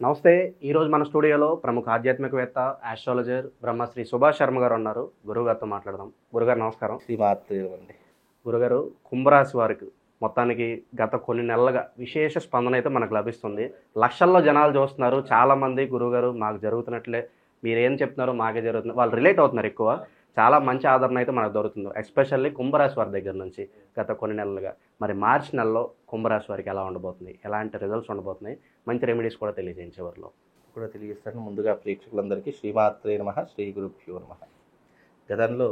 నమస్తే. ఈరోజు మన స్టూడియోలో ప్రముఖ ఆధ్యాత్మికవేత్త, ఆస్ట్రాలజర్ బ్రహ్మశ్రీ సుభాష్ శర్మ గారు ఉన్నారు. గురువుగారితో మాట్లాడదాం. గురుగారు నమస్కారం. శ్రీమాత్రే అండి. గురుగారు, కుంభరాశి వారికి మొత్తానికి గత కొన్ని నెలలుగా విశేష స్పందన అయితే మనకు లభిస్తుంది. లక్షల్లో జనాలు చూస్తున్నారు. చాలామంది గురువుగారు మాకు జరుగుతున్నట్లే మీరేం చెప్తున్నారో మాకే జరుగుతుంది, వాళ్ళు రిలేట్ అవుతున్నారు. ఎక్కువ చాలా మంచి ఆదరణ అయితే మనకు దొరుకుతుంది, ఎస్పెషల్లీ కుంభరాశి వారి దగ్గర నుంచి గత కొన్ని నెలలుగా. మరి మార్చి నెలలో కుంభరాశి వారికి ఎలా ఉండబోతుంది, ఎలాంటి రిజల్ట్స్ ఉండబోతున్నాయి, మంచి రెమెడీస్ కూడా తెలియజేయండి చివరిలో. కూడా తెలియజేస్తాను. ముందుగా ప్రేక్షకులందరికీ శ్రీమాత్రే నమః, శ్రీ గురుభ్యో నమః. గతంలో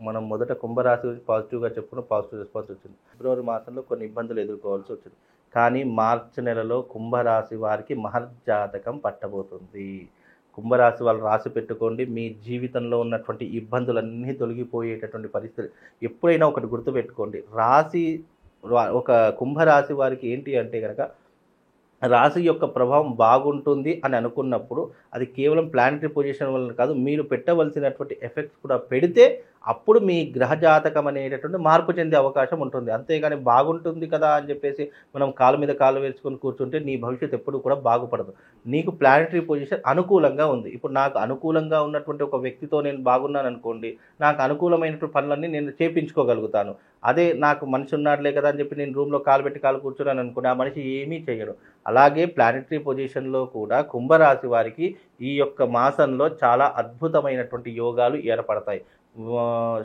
మనం మొదట కుంభరాశి గురించి పాజిటివ్గా చెప్పుకున్న పాజిటివ్ రెస్పాన్స్ వచ్చింది. ఫిబ్రవరి మాసంలో కొన్ని ఇబ్బందులు ఎదుర్కోవాల్సి వచ్చింది. కానీ మార్చి నెలలో కుంభరాశి వారికి మహర్జాతకం పట్టబోతుంది. కుంభరాశి వాళ్ళు రాసి పెట్టుకోండి, మీ జీవితంలో ఉన్నటువంటి ఇబ్బందులన్నీ తొలగిపోయేటటువంటి పరిస్థితి. ఎప్పుడైనా ఒకటి గుర్తుపెట్టుకోండి, ఒక కుంభరాశి వారికి ఏంటి అంటే కనుక రాశి యొక్క ప్రభావం బాగుంటుంది అని అనుకున్నప్పుడు అది కేవలం ప్లానటరీ పొజిషన్ వల్ల కాదు, మీరు పెట్టవలసినటువంటి ఎఫెక్ట్స్ కూడా పెడితే అప్పుడు మీ గ్రహజాతకం అనేటటువంటి మార్పు చెందే అవకాశం ఉంటుంది. అంతేగాని బాగుంటుంది కదా అని చెప్పేసి మనం కాలు మీద కాలు వేసుకొని కూర్చుంటే నీ భవిష్యత్తు ఎప్పుడు కూడా బాగుపడదు. నీకు ప్లానటరీ పొజిషన్ అనుకూలంగా ఉంది. ఇప్పుడు నాకు అనుకూలంగా ఉన్నటువంటి ఒక వ్యక్తితో నేను బాగున్నాను అనుకోండి, నాకు అనుకూలమైనటువంటి పనులన్నీ నేను చేయించుకోగలుగుతాను. అదే నాకు మనిషి ఉన్నాడులే కదా అని చెప్పి నేను రూమ్లో కాలు పెట్టి కాలు కూర్చున్నాను అనుకోండి, ఆ మనిషి ఏమీ చేయడు. అలాగే ప్లానటరీ పొజిషన్లో కూడా కుంభరాశి వారికి ఈ యొక్క మాసంలో చాలా అద్భుతమైనటువంటి యోగాలు ఏర్పడతాయి.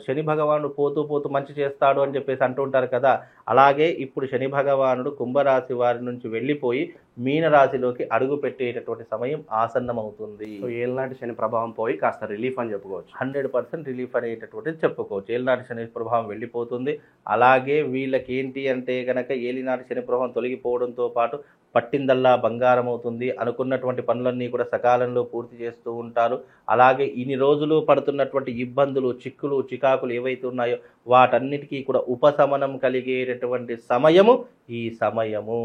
శని భగవానుడు పోతూ పోతూ మంచి చేస్తాడు అని చెప్పేసి అంటూ ఉంటారు కదా, అలాగే ఇప్పుడు శని భగవానుడు కుంభరాశి వారి నుంచి వెళ్ళిపోయి మీనరాశిలోకి అడుగు పెట్టేటటువంటి సమయం ఆసన్నమవుతుంది. ఏళ్ళనాటి శని ప్రభావం పోయి కాస్త రిలీఫ్ అని చెప్పుకోవచ్చు. 100% రిలీఫ్ అనేటటువంటిది చెప్పుకోవచ్చు. ఏలినాటి శని ప్రభావం వెళ్ళిపోతుంది. అలాగే వీళ్ళకి ఏంటి అంటే కనుక ఏలినాటి శని ప్రభావం తొలగిపోవడంతో పాటు పట్టిందల్లా బంగారం అవుతుంది. అనుకున్నటువంటి పనులన్నీ కూడా సకాలంలో పూర్తి చేస్తూ ఉంటారు. అలాగే ఇన్ని రోజులు పడుతున్నటువంటి ఇబ్బందులు, చిక్కులు, చికాకులు ఏవైతే ఉన్నాయో వాటన్నిటికీ కూడా ఉపశమనం కలిగేటటువంటి సమయము ఈ సమయము.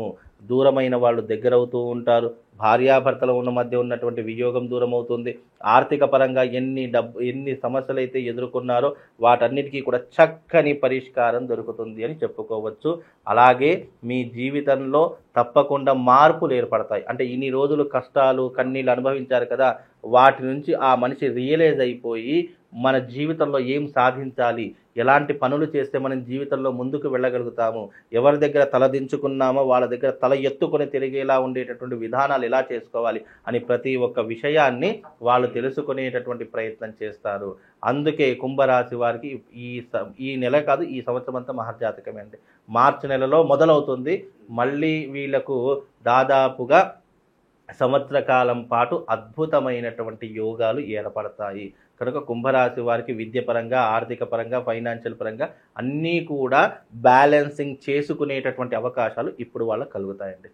దూరమైన వాళ్ళు దగ్గరవుతూ ఉంటారు. భార్యాభర్తల మధ్య ఉన్నటువంటి వియోగం దూరం అవుతుంది. ఆర్థిక పరంగా ఎన్ని సమస్యలు అయితే ఎదుర్కొన్నారో వాటన్నిటికీ కూడా చక్కని పరిష్కారం దొరుకుతుంది అని చెప్పుకోవచ్చు. అలాగే మీ జీవితంలో తప్పకుండా మార్పులు ఏర్పడతాయి. అంటే ఇన్ని రోజులు కష్టాలు, కన్నీళ్ళు అనుభవించారు కదా, వాటి నుంచి ఆ మనిషి రియలైజ్ అయిపోయి మన జీవితంలో ఏం సాధించాలి, ఎలాంటి పనులు చేస్తే మనం జీవితంలో ముందుకు వెళ్ళగలుగుతాము, ఎవరి దగ్గర తలదించుకున్నామో వాళ్ళ దగ్గర తల ఎత్తుకొని తిరిగేలా ఉండేటటువంటి విధానాలు ఎలా చేసుకోవాలి అని ప్రతి ఒక్క విషయాన్ని వాళ్ళు తెలుసుకునేటటువంటి ప్రయత్నం చేస్తారు. అందుకే కుంభరాశి వారికి ఈ నెల కాదు, ఈ సంవత్సరం అంతా మహర్జాతకమే అండి. మార్చి నెలలో మొదలవుతుంది. మళ్ళీ వీళ్ళకు దాదాపుగా సంవత్సర కాలం పాటు అద్భుతమైనటువంటి యోగాలు ఏర్పడతాయి. కనుక కుంభరాశి వారికి విద్యపరంగా, ఆర్థిక పరంగా, ఫైనాన్షియల్ పరంగా అన్నీ కూడా బ్యాలెన్సింగ్ చేసుకునేటటువంటి అవకాశాలు ఇప్పుడు వాళ్ళకు కలుగుతాయండి.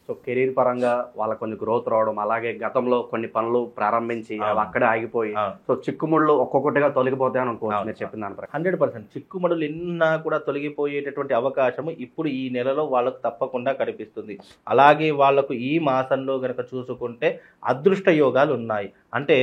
సో కెరీర్ పరంగా వాళ్ళ కొన్ని గ్రోత్ రావడం, అలాగే గతంలో కొన్ని పనులు ప్రారంభించి అవి అక్కడే ఆగిపోయి సో చిక్కుముళ్ళు ఒక్కొక్కటిగా తొలగిపోతాయని అనుకోవచ్చు మీరు చెప్పిన దాని ప్రకారం. 100% చిక్కుముడులు ఎన్నా కూడా తొలగిపోయేటటువంటి అవకాశము ఇప్పుడు ఈ నెలలో వాళ్ళకు తప్పకుండా కనిపిస్తుంది. అలాగే వాళ్లకు ఈ మాసంలో కనుక చూసుకుంటే అదృష్ట యోగాలు ఉన్నాయి. అంటే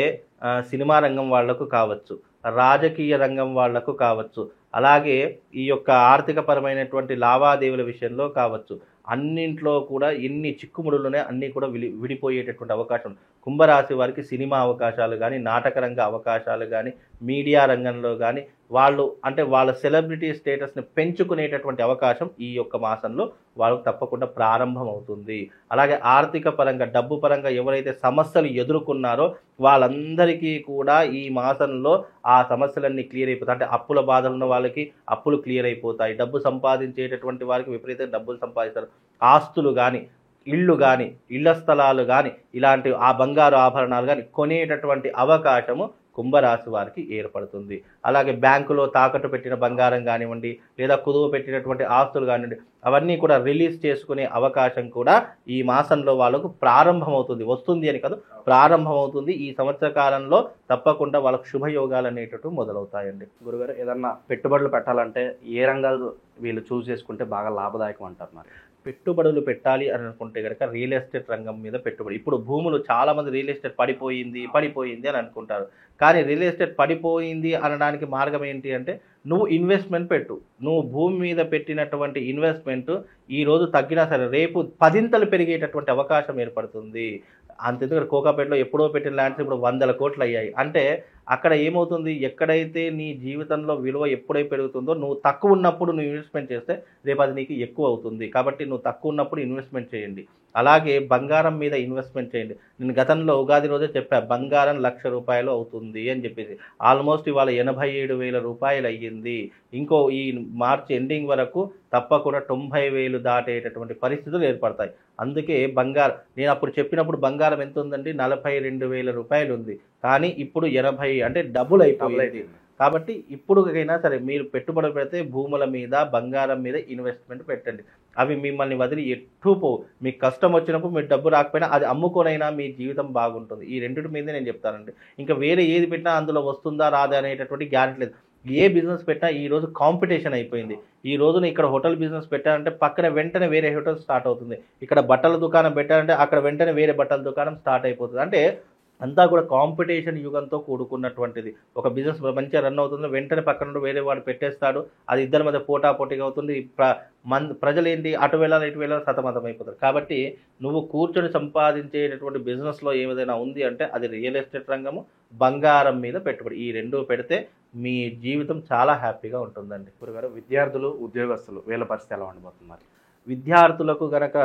సినిమా రంగం వాళ్లకు కావచ్చు, రాజకీయ రంగం వాళ్లకు కావచ్చు, అలాగే ఈ యొక్క ఆర్థిక పరమైనటువంటి లావాదేవీల విషయంలో కావచ్చు, అన్నింట్లో కూడా ఎన్ని చిక్కుముడులునే అన్నీ కూడా విడిపోయేటటువంటి అవకాశం. కుంభరాశి వారికి సినిమా అవకాశాలు కానీ, నాటక రంగ అవకాశాలు కానీ, మీడియా రంగంలో కానీ వాళ్ళ సెలబ్రిటీ స్టేటస్ని పెంచుకునేటటువంటి అవకాశం ఈ యొక్క మాసంలో వాళ్ళకు తప్పకుండా ప్రారంభం అవుతుంది. అలాగే ఆర్థిక పరంగా, డబ్బు పరంగా ఎవరైతే సమస్యలు ఎదుర్కొన్నారో వాళ్ళందరికీ కూడా ఈ మాసంలో ఆ సమస్యలన్నీ క్లియర్ అయిపోతాయి. అంటే అప్పుల బాధలు ఉన్న వాళ్ళకి అప్పులు క్లియర్ అయిపోతాయి. డబ్బు సంపాదించేటటువంటి వారికి విపరీతంగా డబ్బులు సంపాదిస్తారు. ఆస్తులు కానీ, ఇళ్ళు కానీ, ఇళ్ల స్థలాలు కానీ, ఇలాంటి ఆ బంగారు ఆభరణాలు కానీ కొనేటటువంటి అవకాశము కుంభరాశి వారికి ఏర్పడుతుంది. అలాగే బ్యాంకులో తాకట్టు పెట్టిన బంగారం కానివ్వండి, లేదా కుదువ పెట్టినటువంటి ఆస్తులు కానివ్వండి, అవన్నీ కూడా రిలీజ్ చేసుకునే అవకాశం కూడా ఈ మాసంలో వాళ్ళకు ప్రారంభమవుతుంది. వస్తుంది అని కాదు, ప్రారంభమవుతుంది. ఈ సంవత్సర కాలంలో తప్పకుండా వాళ్ళకు శుభయోగాలు అనేటట్టు మొదలవుతాయండి. గురుగారు ఏదన్నా పెట్టుబడులు పెట్టాలంటే ఏ రంగాలు వీళ్ళు చూస్ చేసుకుంటే బాగా లాభదాయకం అంటారు మరి? పెట్టుబడులు పెట్టాలి అని అనుకుంటే కనుక రియల్ ఎస్టేట్ రంగం మీద పెట్టుబడి. ఇప్పుడు భూములు చాలామంది రియల్ ఎస్టేట్ పడిపోయింది అని అనుకుంటారు. కానీ రియల్ ఎస్టేట్ పడిపోయింది అనడానికి మార్గం ఏంటి అంటే, నువ్వు ఇన్వెస్ట్మెంట్ పెట్టు. నువ్వు భూమి మీద పెట్టినటువంటి ఇన్వెస్ట్మెంట్ ఈరోజు తగ్గినా సరే రేపు 10 పెరిగేటటువంటి అవకాశం ఏర్పడుతుంది. అంతెందుకంటే కోకాపేటలో ఎప్పుడో పెట్టిన ల్యాండ్స్ ఇప్పుడు 100 కోట్లు అయ్యాయి. అంటే అక్కడ ఏమవుతుంది, ఎక్కడైతే నీ జీవితంలో విలువ ఎప్పుడైతే పెరుగుతుందో, నువ్వు తక్కువ ఉన్నప్పుడు నువ్వు ఇన్వెస్ట్మెంట్ చేస్తే రేపు అది నీకు ఎక్కువ అవుతుంది. కాబట్టి నువ్వు తక్కువ ఉన్నప్పుడు ఇన్వెస్ట్మెంట్ చేయండి. అలాగే బంగారం మీద ఇన్వెస్ట్మెంట్ చేయండి. నేను గతంలో ఉగాది రోజే చెప్పా, బంగారం ₹1,00,000 అవుతుంది అని చెప్పేసి. ఆల్మోస్ట్ ఇవాళ 87,000 రూపాయలు అయ్యింది. ఇంకో ఈ మార్చి ఎండింగ్ వరకు తప్పకుండా 90,000 దాటేటటువంటి పరిస్థితులు ఏర్పడతాయి. అందుకే నేను అప్పుడు చెప్పినప్పుడు బంగారం ఎంత ఉందండి, 42,000 రూపాయలు ఉంది. కానీ ఇప్పుడు 80, అంటే డబుల్ అయిపోయింది. కాబట్టి ఇప్పుడుకైనా సరే మీరు పెట్టుబడి పెడితే భూముల మీద, బంగారం మీద ఇన్వెస్ట్మెంట్ పెట్టండి. అవి మిమ్మల్ని వదిలి ఎట్టూ పోవు. మీకు కష్టం వచ్చినప్పుడు మీరు డబ్బు రాకపోయినా అది అమ్ముకొనైనా మీ జీవితం బాగుంటుంది. ఈ రెండింటి మీదే నేను చెప్తానండి. ఇంకా వేరే ఏది పెట్టినా అందులో వస్తుందా రాదా అనేటటువంటి గ్యారెంటీ లేదు. ఏ బిజినెస్ పెట్టినా ఈరోజు కాంపిటీషన్ అయిపోయింది. ఈ రోజున ఇక్కడ హోటల్ బిజినెస్ పెట్టారంటే పక్కన వెంటనే వేరే హోటల్ స్టార్ట్ అవుతుంది. ఇక్కడ బట్టల దుకాణం పెట్టారంటే అక్కడ వెంటనే వేరే బట్టల దుకాణం స్టార్ట్ అయిపోతుంది. అంటే అంతా కూడా కాంపిటీషన్ యుగంతో కూడుకున్నటువంటిది. ఒక బిజినెస్ మంచిగా రన్ అవుతుంది, వెంటనే పక్కన వేరే వాడు పెట్టేస్తాడు. అది ఇద్దరి మధ్య పోటాపోటీగా అవుతుంది. ప్రజలు ఏంటి, అటు వెళ్ళాలి ఇటు వెళ్ళాలి సతమతం అయిపోతారు. కాబట్టి నువ్వు కూర్చొని సంపాదించేటటువంటి బిజినెస్లో ఏదైనా ఉంది అంటే అది రియల్ ఎస్టేట్ రంగము, బంగారం మీద పెట్టుబడి. ఈ రెండు పెడితే మీ జీవితం చాలా హ్యాపీగా ఉంటుందండి. గురుగారు విద్యార్థులు, ఉద్యోగస్తులు వీళ్ళ పరిస్థితి ఎలా ఉండబోతుంది మరి? విద్యార్థులకు గనక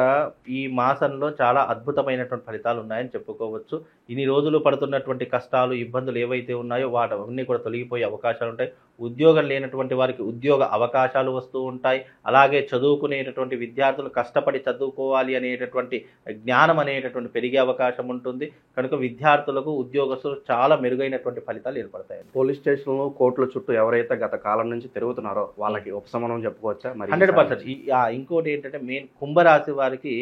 ఈ మాసంలో చాలా అద్భుతమైనటువంటి ఫలితాలు ఉన్నాయని చెప్పుకోవచ్చు. ఇన్ని రోజులు పడుతున్నటువంటి కష్టాలు, ఇబ్బందులు ఏవైతే ఉన్నాయో వాటన్నీ కూడా తొలగిపోయే అవకాశాలు ఉంటాయి. ఉద్యోగం లేనటువంటి వారికి ఉద్యోగ అవకాశాలు వస్తూ ఉంటాయి. అలాగే చదువుకునేటటువంటి విద్యార్థులు కష్టపడి చదువుకోవాలి అనేటటువంటి జ్ఞానం అనేటటువంటి పెరిగే అవకాశం ఉంటుంది. కనుక విద్యార్థులకు, ఉద్యోగస్తులు చాలా మెరుగైనటువంటి ఫలితాలు ఏర్పడతాయి. పోలీస్ స్టేషన్లు, కోర్టుల చుట్టూ ఎవరైతే గత కాలం నుంచి తిరుగుతున్నారో వాళ్ళకి ఉపశమనం చెప్పుకోవచ్చా మరి? 100%. ఇంకోటి ఏంటంటే మెయిన్ కుంభరాశి వారికి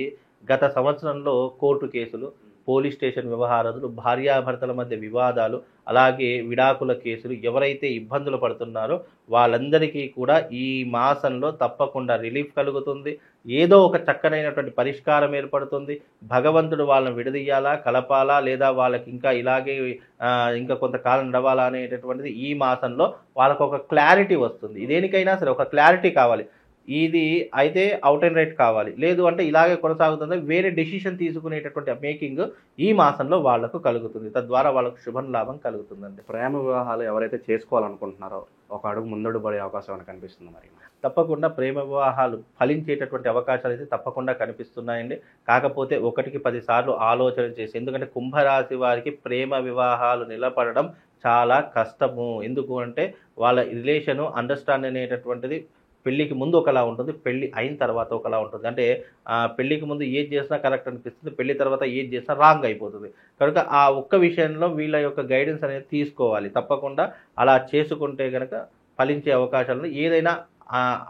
గత సంవత్సరంలో కోర్టు కేసులు, పోలీస్ స్టేషన్ వ్యవహారాలు, భార్యాభర్తల మధ్య వివాదాలు, అలాగే విడాకుల కేసులు ఎవరైతే ఇబ్బందులు పడుతున్నారో వాళ్ళందరికీ కూడా ఈ మాసంలో తప్పకుండా రిలీఫ్ కలుగుతుంది. ఏదో ఒక చక్కనైనటువంటి పరిష్కారం ఏర్పడుతుంది. భగవంతుడు వాళ్ళని విడదీయాలా, కలపాలా, లేదా వాళ్ళకి ఇంకా ఇలాగే ఇంకా కొంతకాలం నడవాలా అనేటటువంటిది ఈ మాసంలో వాళ్ళకు ఒక క్లారిటీ వస్తుంది. ఇదేనికైనా సరే ఒక క్లారిటీ కావాలి. ఇది అయితే అవుట్ అండ్ రైట్ కావాలి, లేదు అంటే ఇలాగే కొనసాగుతుంది, వేరే డెసిషన్ తీసుకునేటటువంటి మేకింగ్ ఈ మాసంలో వాళ్లకు కలుగుతుంది. తద్వారా వాళ్ళకు శుభ లాభం కలుగుతుందండి. ప్రేమ వివాహాలు ఎవరైతే చేసుకోవాలనుకుంటున్నారో ఒక అడుగు ముందడుగు పడే అవకాశం కనిపిస్తుంది మరి? తప్పకుండా ప్రేమ వివాహాలు ఫలించేటటువంటి అవకాశాలు అయితే తప్పకుండా కనిపిస్తున్నాయండి. కాకపోతే 1కి 10 సార్లు ఆలోచన చేసి, ఎందుకంటే కుంభరాశి వారికి ప్రేమ వివాహాలు నిలబడడం చాలా కష్టము. ఎందుకు అంటే వాళ్ళ రిలేషను, అండర్స్టాండింగ్ అనేటటువంటిది పెళ్ళికి ముందు ఒకలా ఉంటుంది, పెళ్ళి అయిన తర్వాత ఒకలా ఉంటుంది. అంటే పెళ్ళికి ముందు ఏది చేసినా కరెక్ట్ అనిపిస్తుంది, పెళ్ళి తర్వాత ఏది చేసినా రాంగ్ అయిపోతుంది. కనుక ఆ ఒక్క విషయంలో వీళ్ళ యొక్క గైడెన్స్ అనేది తీసుకోవాలి. తప్పకుండా అలా చేసుకుంటే కనుక ఫలించే అవకాశాలను, ఏదైనా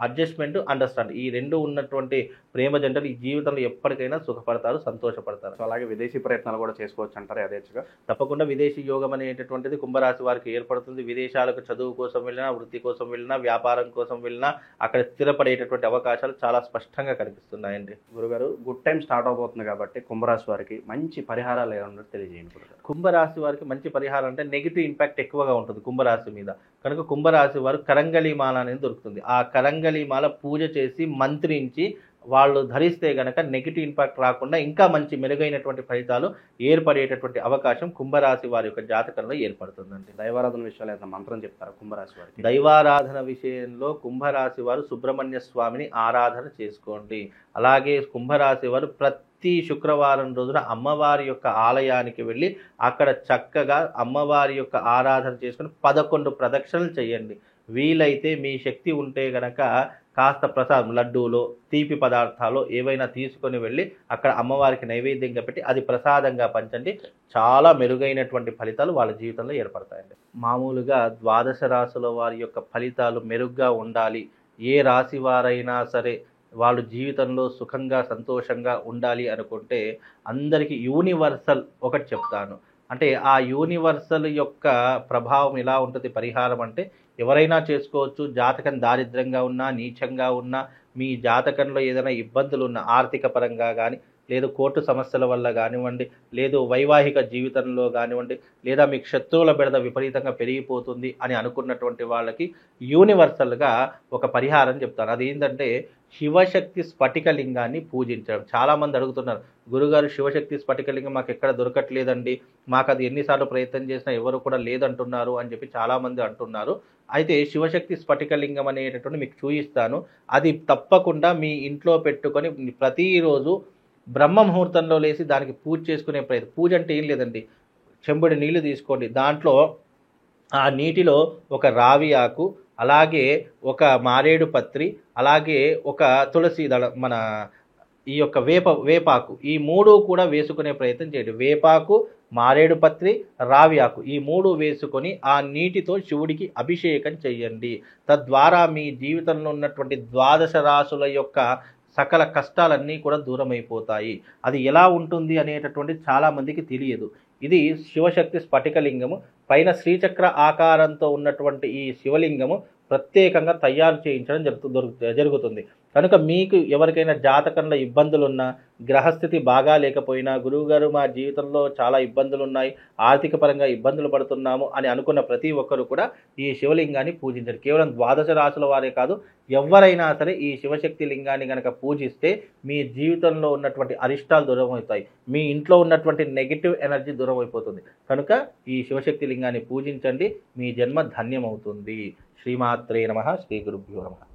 అడ్జస్ట్మెంట్, అండర్స్టాండ్, ఈ రెండు ఉన్నటువంటి ప్రేమ జంటలు ఈ జీవితంలో ఎప్పటికైనా సుఖపడతారు, సంతోషపడతారు. సో అలాగే విదేశీ ప్రయత్నాలు కూడా చేసుకోవచ్చు అంటారు యథేచ్ఛగా? తప్పకుండా విదేశీ యోగం అనేటటువంటిది కుంభరాశి వారికి ఏర్పడుతుంది. విదేశాలకు చదువు కోసం వెళ్ళినా, వృత్తి కోసం వెళ్ళినా, వ్యాపారం కోసం వెళ్ళినా అక్కడ స్థిరపడేటటువంటి అవకాశాలు చాలా స్పష్టంగా కనిపిస్తున్నాయండి. గురుగారు గుడ్ టైం స్టార్ట్ అవబోతుంది కాబట్టి కుంభరాశి వారికి మంచి పరిహారాలు ఏమన్నా తెలియజేయండి గురుగారు. కుంభరాశి వారికి మంచి పరిహారం అంటే నెగిటివ్ ఇంపాక్ట్ ఎక్కువగా ఉంటుంది కుంభరాశి మీద. కనుక కుంభరాశి వారు కరంగళి మాల అనేది దొరుకుతుంది. ఆ కరంగళి మాల పూజ చేసి మంత్రించి వాళ్ళు ధరిస్తే గనక నెగిటివ్ ఇంపాక్ట్ రాకుండా ఇంకా మంచి మెరుగైనటువంటి ఫలితాలు ఏర్పడేటటువంటి అవకాశం కుంభరాశి వారి యొక్క జాతకంలో ఏర్పడుతుందండి. దైవారాధన విషయాలు ఏదైనా మంత్రం చెప్తారా కుంభరాశి వారికి? దైవారాధన విషయంలో కుంభరాశి వారు సుబ్రహ్మణ్య స్వామిని ఆరాధన చేసుకోండి. అలాగే కుంభరాశి వారు ప్రతి శుక్రవారం రోజున అమ్మవారి యొక్క ఆలయానికి వెళ్ళి అక్కడ చక్కగా అమ్మవారి యొక్క ఆరాధన చేసుకుని 11 ప్రదక్షిణలు చేయండి. వీలైతే మీ శక్తి ఉంటే గనక కాస్త ప్రసాదం, లడ్డూలో, తీపి పదార్థాలు ఏవైనా తీసుకొని వెళ్ళి అక్కడ అమ్మవారికి నైవేద్యంగా పెట్టి అది ప్రసాదంగా పంచండి. చాలా మెరుగైనటువంటి ఫలితాలు వాళ్ళ జీవితంలో ఏర్పడతాయండి. మామూలుగా 12 రాశుల వారి యొక్క ఫలితాలు మెరుగ్గా ఉండాలి, ఏ రాశి వారైనా సరే వాళ్ళు జీవితంలో సుఖంగా, సంతోషంగా ఉండాలి అనుకుంటే అందరికీ యూనివర్సల్ ఒకటి చెప్తాను. అంటే ఆ యూనివర్సల్ యొక్క ప్రభావం ఎలా ఉంటుంది పరిహారం అంటే ఎవరైనా చేసుకోవచ్చు. జాతకం దారిద్ర్యంగా ఉన్నా, నీచంగా ఉన్నా, మీ జాతకంలో ఏదైనా ఇబ్బందులు ఉన్న ఆర్థిక పరంగా కానీ, లేదు కోర్టు సమస్యల వల్ల కానివ్వండి, లేదు వైవాహిక జీవితంలో కానివ్వండి, లేదా మీకు శత్రువుల బెడద విపరీతంగా పెరిగిపోతుంది అని అనుకున్నటువంటి వాళ్ళకి యూనివర్సల్గా ఒక పరిహారం చెప్తాను. అదేంటంటే శివశక్తి స్ఫటికలింగాన్ని పూజించడం. చాలామంది అడుగుతున్నారు, గురుగారు శివశక్తి స్ఫటికలింగం మాకు ఎక్కడ దొరకట్లేదండి, మాకు అది ఎన్నిసార్లు ప్రయత్నం చేసినా ఎవరు కూడా లేదంటున్నారు అని చెప్పి చాలామంది అంటున్నారు. అయితే శివశక్తి స్ఫటికలింగం అనేటటువంటి మీకు చూపిస్తాను. అది తప్పకుండా మీ ఇంట్లో పెట్టుకొని ప్రతిరోజు బ్రహ్మ ముహూర్తంలో లేసి దానికి పూజ చేసుకునే ప్రయత్నం. పూజ అంటే ఏం లేదండి, చెంబుడి నీళ్లు తీసుకోండి, దాంట్లో ఆ నీటిలో ఒక రావి ఆకు, అలాగే ఒక మారేడు పత్రి, అలాగే ఒక తులసి దళం, మన ఈ యొక్క వేపాకు, ఈ 3 కూడా వేసుకునే ప్రయత్నం చేయండి. వేపాకు, మారేడు పత్రి, రావి ఆకు, ఈ 3 వేసుకొని ఆ నీటితో శివుడికి అభిషేకం చెయ్యండి. తద్వారా మీ జీవితంలో ఉన్నటువంటి 12 రాశుల యొక్క సకల కష్టాలన్నీ కూడా దూరమైపోతాయి. అది ఎలా ఉంటుంది అనేటటువంటి చాలామందికి తెలియదు. ఇది శివశక్తి స్ఫటికలింగము. పైన శ్రీచక్ర ఆకారంతో ఉన్నటువంటి ఈ శివలింగము ప్రత్యేకంగా తయారు చేయించడం జరుగుతుంది. కనుక మీకు ఎవరికైనా జాతకంలో ఇబ్బందులున్నా, గ్రహస్థితి బాగా లేకపోయినా, గురువుగారు మా జీవితంలో చాలా ఇబ్బందులు ఉన్నాయి, ఆర్థిక పరంగా ఇబ్బందులు పడుతున్నాము అని అనుకున్న ప్రతి ఒక్కరు కూడా ఈ శివలింగాన్ని పూజించండి. కేవలం 12 రాశుల వారే కాదు, ఎవరైనా సరే ఈ శివశక్తి లింగాన్ని కనుక పూజిస్తే మీ జీవితంలో ఉన్నటువంటి అరిష్టాలు దూరం అవుతాయి, మీ ఇంట్లో ఉన్నటువంటి నెగిటివ్ ఎనర్జీ దూరం అయిపోతుంది. కనుక ఈ శివశక్తి లింగాన్ని పూజించండి, మీ జన్మ ధన్యమవుతుంది. శ్రీమాత్రే నమః. శ్రీ గురుభ్యో నమః.